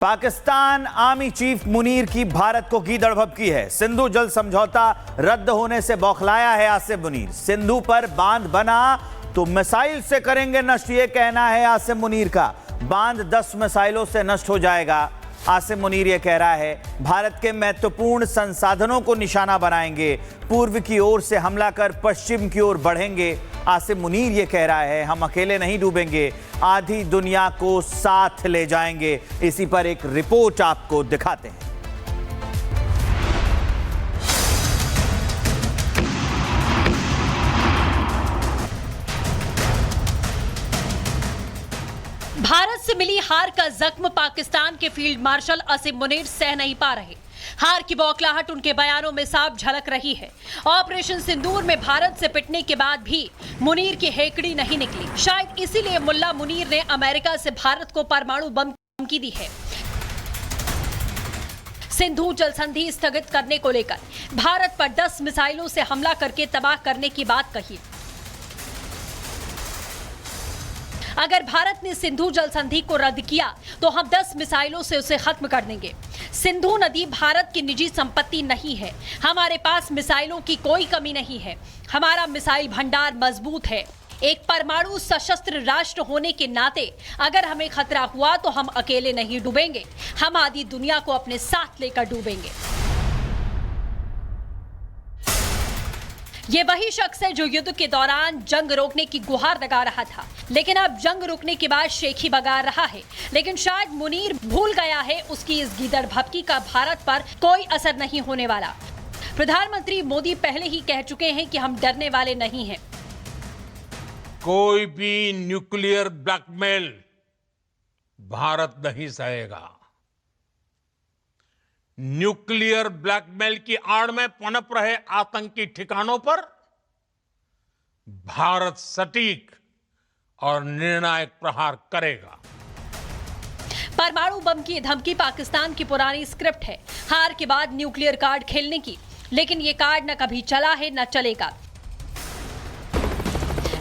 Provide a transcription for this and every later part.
Pakistan army chief Munir की भारत को गीदड़ भभकी है। सिंधु जल समझौता रद्द होने से बौखलाया है आसिम मुनीर। सिंधु पर बांध बना तो मिसाइल से करेंगे नष्ट, ये कहना है आसिम मुनीर का। बांध 10 मिसाइलों से नष्ट हो जाएगा, आसिम मुनीर ये कह रहा है। भारत के महत्वपूर्ण संसाधनों को निशाना बनाएंगे, पूर्व की ओर से हमला कर पश्चिम की ओर बढ़ेंगे। आसिम मुनीर ये कह रहा है हम अकेले नहीं डूबेंगे, आधी दुनिया को साथ ले जाएंगे। इसी पर एक रिपोर्ट आपको दिखाते हैं। भारत से मिली हार का जख्म पाकिस्तान के फील्ड मार्शल आसिम मुनीर सह नहीं पा रहे। हार की बौखलाहट उनके बयानों में साफ झलक रही है। ऑपरेशन सिंदूर में भारत से पिटने के बाद भी मुनीर की हेकड़ी नहीं निकली। शायद इसीलिए मुल्ला मुनीर ने अमेरिका से भारत को परमाणु बम की धमकी दी है। सिंधु जल संधि स्थगित करने को लेकर भारत पर 10 मिसाइलों से हमला करके तबाह करने की बात कही। अगर भारत ने सिंधु जल संधि को रद्द किया तो हम 10 मिसाइलों से उसे खत्म कर देंगे। सिंधु नदी भारत की निजी संपत्ति नहीं है। हमारे पास मिसाइलों की कोई कमी नहीं है। हमारा मिसाइल भंडार मजबूत है। एक परमाणु सशस्त्र राष्ट्र होने के नाते अगर हमें खतरा हुआ तो हम अकेले नहीं डूबेंगे, हम आधी दुनिया को अपने साथ लेकर डूबेंगे। ये वही शख्स है जो युद्ध के दौरान जंग रोकने की गुहार लगा रहा था, लेकिन अब जंग रुकने के बाद शेखी बगा रहा है। लेकिन शायद मुनीर भूल गया है उसकी इस गीदड़ भभकी का भारत पर कोई असर नहीं होने वाला। प्रधानमंत्री मोदी पहले ही कह चुके हैं कि हम डरने वाले नहीं हैं। कोई भी न्यूक्लियर ब्लैकमेल भारत नहीं सहेगा। न्यूक्लियर ब्लैकमेल की आड़ में पनप रहे आतंकी ठिकानों पर भारत सटीक और निर्णायक प्रहार करेगा। परमाणु बम की धमकी पाकिस्तान की पुरानी स्क्रिप्ट है, हार के बाद न्यूक्लियर कार्ड खेलने की। लेकिन ये कार्ड न कभी चला है न चलेगा।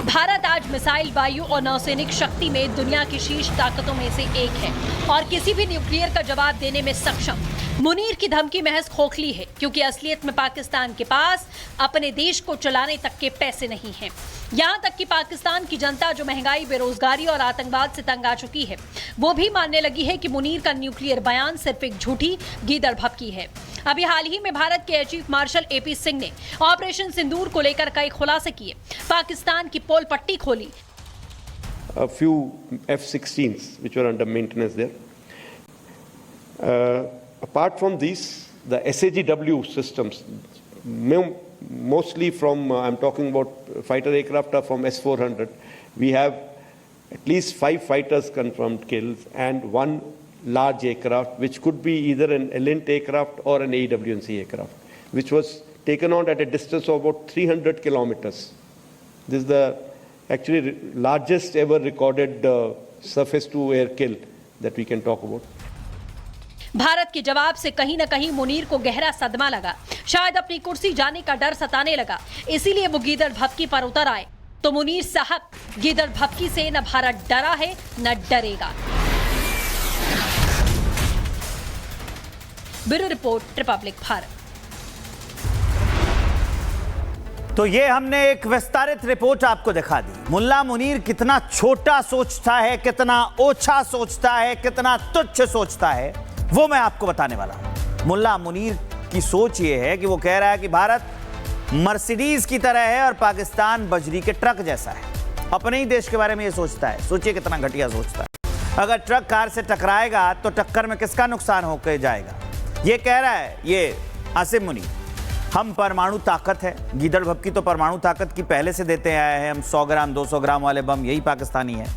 भारत आज मिसाइल, वायु और नौसैनिक शक्ति में दुनिया की शीर्ष ताकतों में से एक है और किसी भी न्यूक्लियर का जवाब देने में सक्षम। मुनीर की धमकी महज खोखली है, क्योंकि असलियत में पाकिस्तान के पास अपने देश को चलाने तक के पैसे नहीं हैं। यहां तक कि पाकिस्तान की जनता जो महंगाई, बेरोजगारी और आतंकवाद से तंग आ चुकी है, वो भी मानने लगी है कि मुनीर का न्यूक्लियर बयान सिर्फ एक झूठी गीदड़ भभकी है। अभी हाल ही में भारत के air chief marshal AP Singh ने ऑपरेशन सिंदूर को लेकर कई खुलासे किए। पाकिस्तान की पोल पट्टी खोली। A few F-16s which were under maintenance there. Apart from these, the SAGW systems, mostly from, I'm talking about fighter aircraft are from S-400. We have at least 5 fighters confirmed kills and 1 large aircraft, which could be either an Elint aircraft or an AWNC aircraft, which was taken out at a distance of about 300 kilometers. This is the actually largest ever recorded surface-to-air kill that we can talk about. Bharat के जवाब से कहीं न कहीं मुनीर को गहरा सदमा लगा। शायद अपनी कुर्सी जाने का डर सताने लगा, इसीलिए वो गीदड़ भभकी पर उतर आए। तो मुनीर साहब, गीदड़ भभकी से न भारत डरा है न डरेगा। Bureau report, Republic Bharat. तो ये हमने एक विस्तारित रिपोर्ट आपको दिखा दी। मुल्ला मुनीर कितना छोटा सोचता है, कितना ओछा सोचता है, कितना तुच्छ सोचता है, वो मैं आपको बताने वाला हूं। मुल्ला मुनीर की सोच ये है कि वो कह रहा है कि भारत मर्सिडीज की तरह है और पाकिस्तान बजरी के ट्रक जैसा है। अपने ही देश के बारे में ये सोचता है। सोचिए कितना घटिया सोचता है। अगर ट्रक कार से टकराएगा तो टक्कर में किसका नुकसान होकर जाएगा, ये कह रहा है ये आसिम मुनीर। हम परमाणु ताकत है, गीदड़ भभकी तो परमाणु ताकत की पहले से देते आए हैं। हम 100 ग्राम 200 ग्राम वाले बम यही पाकिस्तानी है।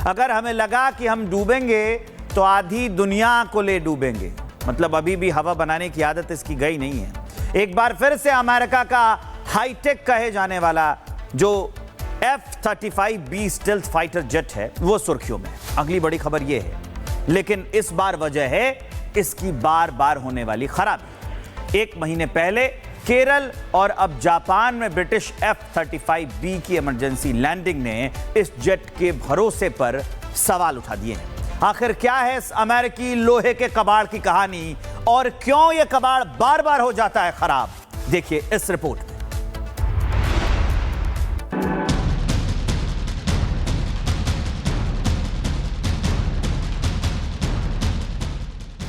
अगर हमें लगा कि हम डूबेंगे तो आधी दुनिया को ले डूबेंगे। मतलब अभी भी हवा बनाने की आदत इसकी गई नहीं है। एक बार फिर से अमेरिका का हाईटेक कहे जाने वाला जो F-35B स्टेल्थ फाइटर जेट है वो सुर्खियों में। अगली बड़ी खबर ये है, लेकिन इस बार वजह है इसकी बार बार होने वाली खराबी। 1 महीने पहले केरल और अब जापान में ब्रिटिश F-35B की इमरजेंसी लैंडिंग ने इस जेट के भरोसे पर सवाल उठा दिए हैं। आखिर क्या है इस अमेरिकी लोहे के कबाड़ की कहानी और क्यों यह कबाड़ बार बार हो जाता है खराब? देखिए इस रिपोर्ट में।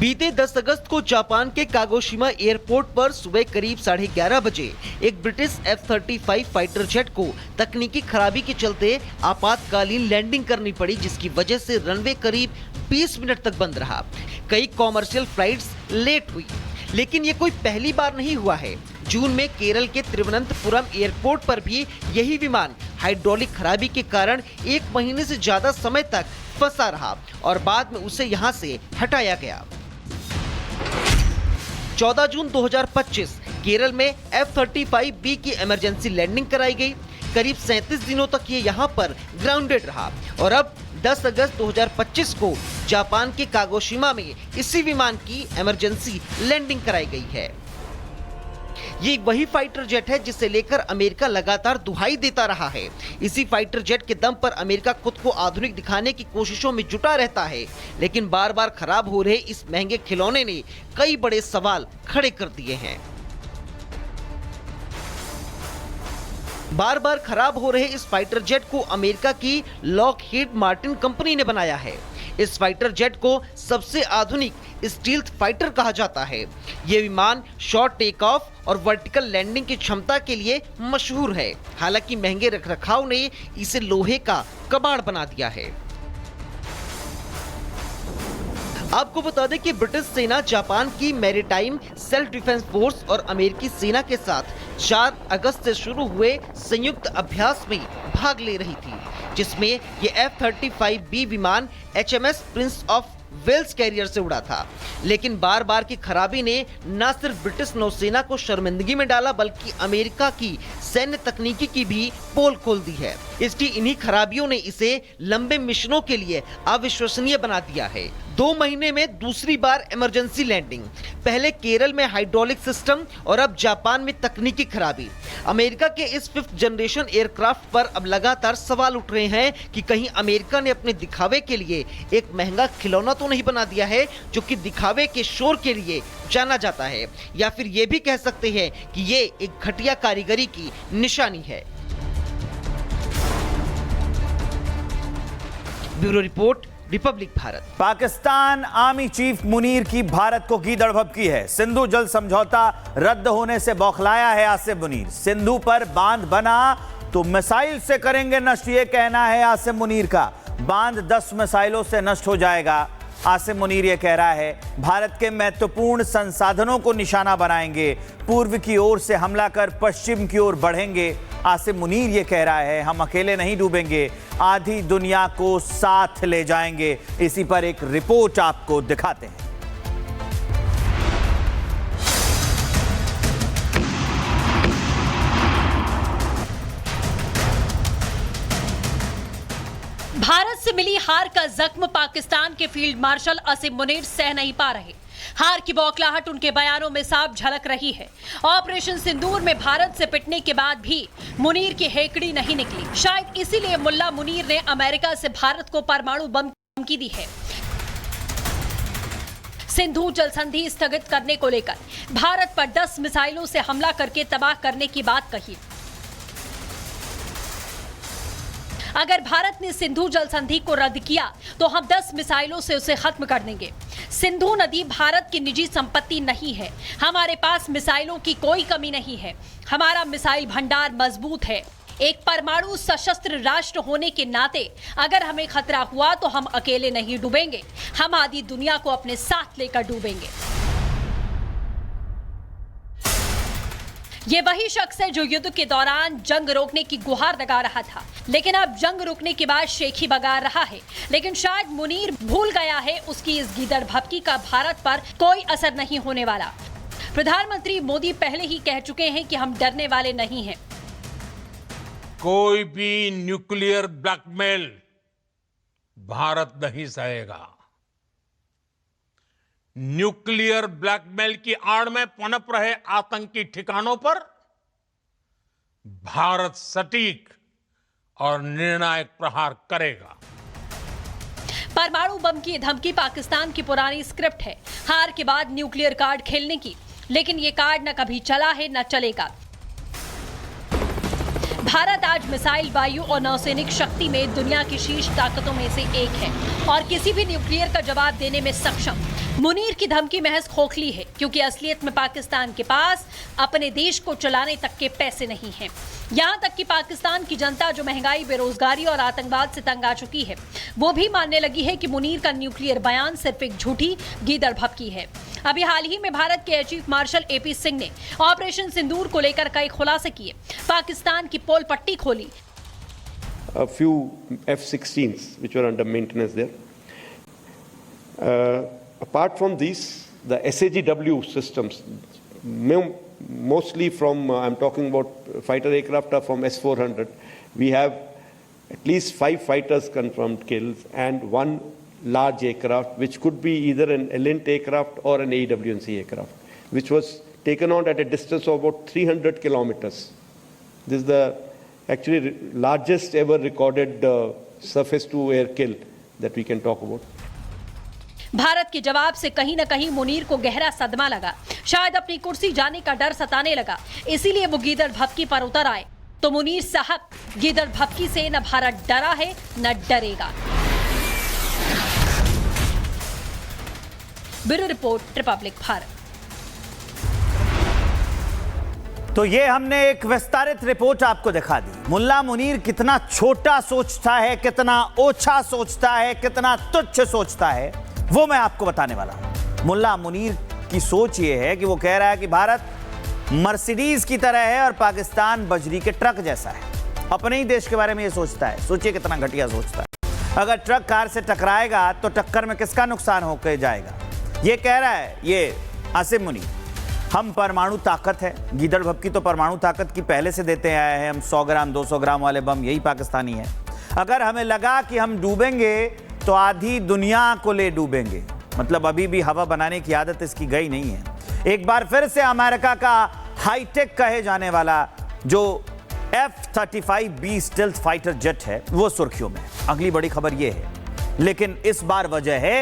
बीते 10 अगस्त को जापान के कागोशिमा एयरपोर्ट पर सुबह करीब 11:30 बजे एक ब्रिटिश F-35 फाइटर जेट को तकनीकी खराबी के चलते आपातकालीन लैंडिंग करनी पड़ी, जिसकी वजह से रनवे करीब 20 मिनट तक बंद रहा। कई कॉमर्शियल फ्लाइट्स लेट हुई, लेकिन ये कोई पहली बार नहीं हुआ है। जून में केरल के तिरुवनंतपुरम एयरपोर्ट पर भी यही विमान हाइड्रोलिक खराबी के कारण 1 महीने से ज्यादा समय तक फंसा रहा और बाद में उसे यहां से हटाया गया। 14 जून 2025 केरल में F-35B की इमरजेंसी लैंडिंग कराई गई। करीब 37 दिनों तक ये यहाँ पर ग्राउंडेड रहा और अब 10 अगस्त 2025 को जापान के कागोशिमा में इसी विमान की इमरजेंसी लैंडिंग कराई गई है। ये वही फाइटर जेट है जिसे लेकर अमेरिका लगातार दुहाई देता रहा है। इसी फाइटर जेट के दम पर अमेरिका खुद को आधुनिक दिखाने की कोशिशों में जुटा रहता है, लेकिन बार बार खराब हो रहे इस महंगे खिलौने ने कई बड़े सवाल खड़े कर दिए हैं। बार बार खराब हो रहे इस फाइटर जेट को अमेरिका की लॉकहीड मार्टिन कंपनी ने बनाया है। इस फाइटर जेट को सबसे आधुनिक स्टील्थ फाइटर कहा जाता है। ये विमान शॉर्ट टेक ऑफ और वर्टिकल लैंडिंग की क्षमता के लिए मशहूर है। हालांकि महंगे रखरखाव ने इसे लोहे का कबाड़ बना दिया है। आपको बता दें कि ब्रिटिश सेना जापान की मैरीटाइम सेल्फ डिफेंस फोर्स और अमेरिकी सेना के साथ 4 अगस्त से शुरू हुए संयुक्त अभ्यास में भाग ले रही थी, जिसमें ये F-35B विमान HMS prince of Wales carrier से उड़ा था। लेकिन बार बार की खराबी ने न सिर्फ ब्रिटिश नौसेना को शर्मिंदगी में डाला, बल्कि अमेरिका की सैन्य तकनीकी की भी पोल खोल दी है। इसकी इन्हीं खराबियों ने इसे लंबे मिशनों के लिए अविश्वसनीय बना दिया है। 2 महीने में दूसरी बार इमरजेंसी लैंडिंग, पहले केरल में हाइड्रोलिक सिस्टम और अब जापान में तकनीकी खराबी। अमेरिका के इस 5th जनरेशन एयरक्राफ्ट पर अब लगातार सवाल उठ रहे हैं कि कहीं अमेरिका ने अपने दिखावे के लिए एक महंगा खिलौना तो नहीं बना दिया है जो कि दिखावे के शोर के लिए जाना जाता है, या फिर ये भी कह सकते हैं कि ये एक घटिया कारीगरी की निशानी है। Bureau report, Republic Bharat. Pakistan army chief Munir की भारत को गीदड़ भभकी है। सिंधु जल समझौता रद्द होने से बौखलाया है आसिम मुनीर। सिंधु पर बांध बना तो मिसाइल से करेंगे नष्ट, ये कहना है आसिम मुनीर का। बांध 10 मिसाइलों से नष्ट हो जाएगा, आसिम मुनीर ये कह रहा है। भारत के महत्वपूर्ण संसाधनों को निशाना बनाएंगे, पूर्व की ओर से हमला कर पश्चिम की ओर बढ़ेंगे। आसिम मुनीर ये कह रहा है हम अकेले नहीं डूबेंगे, आधी दुनिया को साथ ले जाएंगे। इसी पर एक रिपोर्ट आपको दिखाते हैं। भारत से मिली हार का जख्म पाकिस्तान के फील्ड मार्शल आसिम मुनीर सह नहीं पा रहे। हार की बौखलाहट उनके बयानों में साफ झलक रही है। ऑपरेशन सिंदूर में भारत से पिटने के बाद भी मुनीर की हेकड़ी नहीं निकली। शायद इसीलिए मुल्ला मुनीर ने अमेरिका से भारत को परमाणु बम की धमकी दी है। सिंधु जल संधि स्थगित करने को लेकर भारत पर 10 मिसाइलों से हमला करके तबाह करने की बात कही। अगर भारत ने सिंधु जल संधि को रद्द किया तो हम 10 मिसाइलों से उसे खत्म कर देंगे। सिंधु नदी भारत की निजी संपत्ति नहीं है। हमारे पास मिसाइलों की कोई कमी नहीं है। हमारा मिसाइल भंडार मजबूत है। एक परमाणु सशस्त्र राष्ट्र होने के नाते अगर हमें खतरा हुआ तो हम अकेले नहीं डूबेंगे, हम आधी दुनिया को अपने साथ लेकर डूबेंगे। ये वही शख्स है जो युद्ध के दौरान जंग रोकने की गुहार लगा रहा था, लेकिन अब जंग रुकने के बाद शेखी बगा रहा है। लेकिन शायद मुनीर भूल गया है उसकी इस गीदड़ भभकी का भारत पर कोई असर नहीं होने वाला। प्रधानमंत्री मोदी पहले ही कह चुके हैं कि हम डरने वाले नहीं हैं। कोई भी न्यूक्लियर ब्लैकमेल भारत नहीं सहेगा। न्यूक्लियर ब्लैकमेल की आड़ में पनप रहे आतंकी ठिकानों पर भारत सटीक और निर्णायक प्रहार करेगा। परमाणु बम की धमकी पाकिस्तान की पुरानी स्क्रिप्ट है, हार के बाद न्यूक्लियर कार्ड खेलने की। लेकिन ये कार्ड न कभी चला है न चलेगा। भारत आज मिसाइल, वायु और नौसैनिक शक्ति में दुनिया की शीर्ष ताकतों में से एक है और किसी भी न्यूक्लियर का जवाब देने में सक्षम। मुनीर की धमकी महज खोखली है, क्योंकि असलियत में पाकिस्तान के पास अपने देश को चलाने तक के पैसे नहीं हैं। यहां तक कि पाकिस्तान की जनता जो महंगाई, बेरोजगारी और आतंकवाद से तंग आ चुकी है, वो भी मानने लगी है कि मुनीर का न्यूक्लियर बयान सिर्फ एक झूठी गीदड़ भभकी है। अभी हाल ही में भारत के air chief marshal AP Singh ने ऑपरेशन सिंदूर को लेकर कई खुलासे किए, पाकिस्तान की पोल पट्टी खोली। A few F-16s which were under maintenance there. Apart from these, the SAGW systems, mostly from, I'm talking about fighter aircraft are from S-400. We have at least 5 fighters confirmed kills and 1 large aircraft, which could be either an ELINT aircraft or an AWNC aircraft, which was taken on at a distance of about 300 kilometers. This is the actually largest ever recorded surface-to-air kill that we can talk about. Bharat के जवाब से कहीं न कहीं मुनीर को गहरा सदमा लगा, शायद अपनी कुर्सी जाने का डर सताने लगा, इसीलिए वो गीदड़ भभकी पर उतर आए। तो मुनीर साहब, गीदड़ भभकी से न भारत डरा है न डरेगा। Bureau report, Republic Bharat. तो ये हमने एक विस्तारित रिपोर्ट आपको दिखा दी। मुल्ला मुनीर कितना छोटा सोचता है, कितना ओछा सोचता है, कितना तुच्छ सोचता है, वो मैं आपको बताने वाला हूं। मुल्ला मुनीर की सोच ये है कि वो कह रहा है कि भारत मर्सिडीज की तरह है और पाकिस्तान बजरी के ट्रक जैसा है। अपने ही देश के बारे में ये सोचता है। सोचिए कितना घटिया सोचता है। अगर ट्रक कार से टकराएगा तो टक्कर में किसका नुकसान होकर जाएगा? ये कह रहा है ये आसिम मुनीर। हम परमाणु ताकत है। गीदड़ भभकी तो परमाणु ताकत की पहले से देते आए हैं। हम 100 ग्राम 200 ग्राम वाले बम, यही पाकिस्तानी है। अगर हमें लगा कि हम डूबेंगे तो आधी दुनिया को ले डूबेंगे। मतलब अभी भी हवा बनाने की आदत इसकी गई नहीं है। एक बार फिर से अमेरिका का हाईटेक कहे जाने वाला जो F-35B स्टेल्थ फाइटर जेट है वो सुर्खियों में। अगली बड़ी खबर ये है, लेकिन इस बार वजह है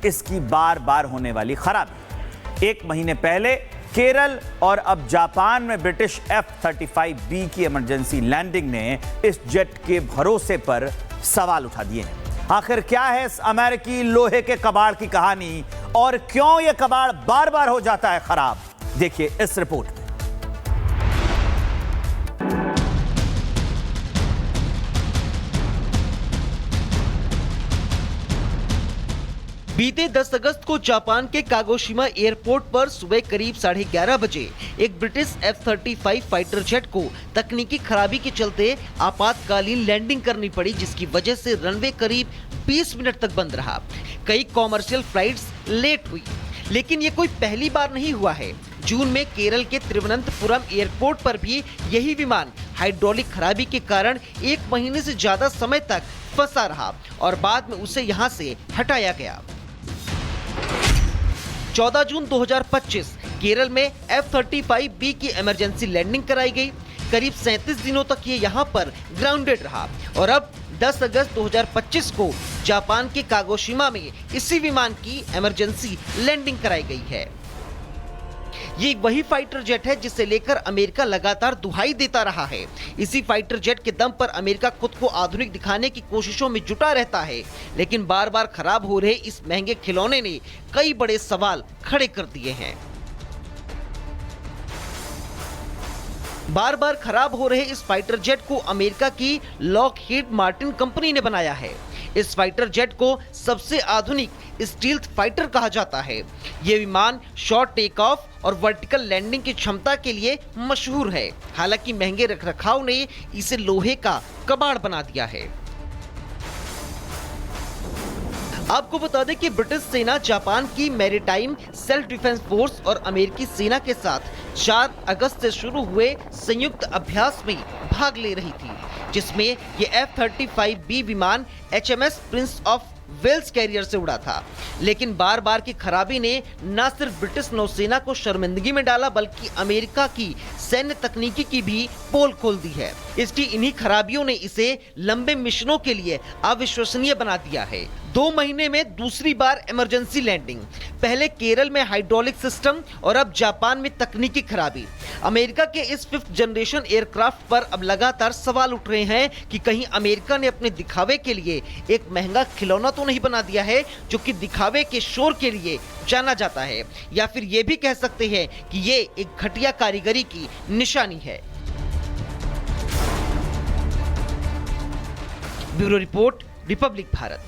इसकी बार बार होने वाली खराबी। 1 महीने पहले केरल और अब जापान में ब्रिटिश F-35B की इमरजेंसी लैंडिंग ने इस जेट के भरोसे पर सवाल उठा दिए हैं। आखिर क्या है इस अमेरिकी लोहे के कबाड़ की कहानी और क्यों यह कबाड़ बार बार हो जाता है खराब? देखिए इस रिपोर्ट में। बीते 10 अगस्त को जापान के कागोशिमा एयरपोर्ट पर सुबह करीब 11:30 बजे एक ब्रिटिश F-35 फाइटर जेट को तकनीकी खराबी के चलते आपातकालीन लैंडिंग करनी पड़ी, जिसकी वजह से रनवे करीब 20 मिनट तक बंद रहा। कई कॉमर्शियल फ्लाइट्स लेट हुई, लेकिन ये कोई पहली बार नहीं हुआ है। जून में केरल के तिरुवनंतपुरम एयरपोर्ट पर भी यही विमान हाइड्रोलिक खराबी के कारण 1 महीने से ज्यादा समय तक फंसा रहा और बाद में उसे यहां से हटाया गया। 14 जून 2025 केरल में F-35B की इमरजेंसी लैंडिंग कराई गई। करीब 37 दिनों तक ये यहाँ पर ग्राउंडेड रहा और अब 10 अगस्त 2025 को जापान के कागोशिमा में इसी विमान की इमरजेंसी लैंडिंग कराई गई है। ये वही फाइटर जेट है जिसे लेकर अमेरिका लगातार दुहाई देता रहा है। इसी फाइटर जेट के दम पर अमेरिका खुद को आधुनिक दिखाने की कोशिशों में जुटा रहता है, लेकिन बार बार खराब हो रहे इस महंगे खिलौने ने कई बड़े सवाल खड़े कर दिए हैं। बार बार खराब हो रहे इस फाइटर जेट को अमेरिका की लॉकहीड मार्टिन कंपनी ने बनाया है। इस फाइटर जेट को सबसे आधुनिक स्टील्थ फाइटर कहा जाता है। ये विमान शॉर्ट टेक ऑफ और वर्टिकल लैंडिंग की क्षमता के लिए मशहूर है। हालांकि महंगे रखरखाव ने इसे लोहे का कबाड़ बना दिया है। आपको बता दें कि ब्रिटिश सेना जापान की मैरीटाइम सेल्फ डिफेंस फोर्स और अमेरिकी सेना के साथ 4 अगस्त से शुरू हुए संयुक्त अभ्यास में भाग ले रही थी, जिसमें ये F-35B विमान HMS prince of Wales carrier से उड़ा था। लेकिन बार बार की खराबी ने न सिर्फ ब्रिटिश नौसेना को शर्मिंदगी में डाला, बल्कि अमेरिका की सैन्य तकनीकी की भी पोल खोल दी है। इसकी इन्हीं खराबियों ने इसे लंबे मिशनों के लिए अविश्वसनीय बना दिया है। 2 महीने में दूसरी बार इमरजेंसी लैंडिंग, पहले केरल में हाइड्रोलिक सिस्टम और अब जापान में तकनीकी खराबी। अमेरिका के इस 5th जनरेशन एयरक्राफ्ट पर अब लगातार सवाल उठ रहे हैं कि कहीं अमेरिका ने अपने दिखावे के लिए एक महंगा खिलौना तो नहीं बना दिया है जो कि दिखावे के शोर के लिए जाना जाता है, या फिर ये भी कह सकते हैं कि ये एक घटिया कारीगरी की निशानी है। Bureau report, Republic Bharat.